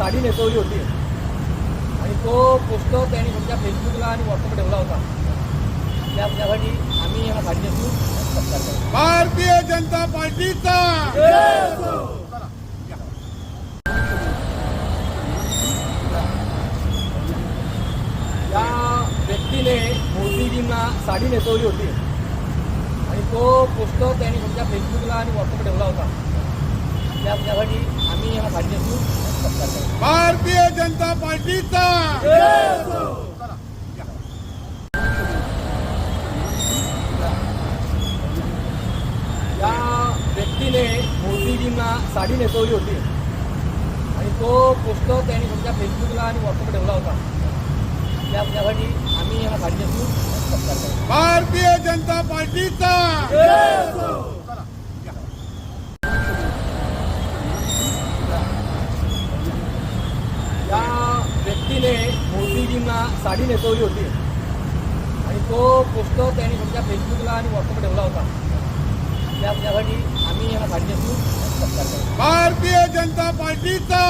साडी नेसवली होती आणि तो पोस्टर त्यांनी तुमच्या फेसबुकला आणि व्हॉट्सअपला ठेवला होता. त्यासाठी आम्ही या साडी नेसून सत्कार करतो. भारतीय जनता पार्टीचा या व्यक्तीने मोदीजींना साडी नेसवली होती आणि तो पोस्टर त्यांनी तुमच्या फेसबुकला आणि व्हॉट्सअपला ठेवला होता. त्यासाठी आम्ही या साडी नेसून सत्कार करतो. भारतीय जनता पार्टीचा या व्यक्तीने मोदीजींना साडी नेसवली होती आणि तो पोस्टर त्यांनी तुमच्या फेसबुकला आणि व्हॉट्सअपला ठेवला होता. त्यासाठी आम्ही या साडी नेसून सत्कार करतो. भारतीय जनता पार्टीचा या व्यक्तीने मोदीजींना साडी नेसवली होती आणि तो पोस्टर त्यांनी तुमच्या फेसबुकला आणि व्हॉट्सअपला ठेवला होता. त्यासाठी आम्ही या साडी नेसून सत्कार करतो. भारतीय जनता पार्टीचा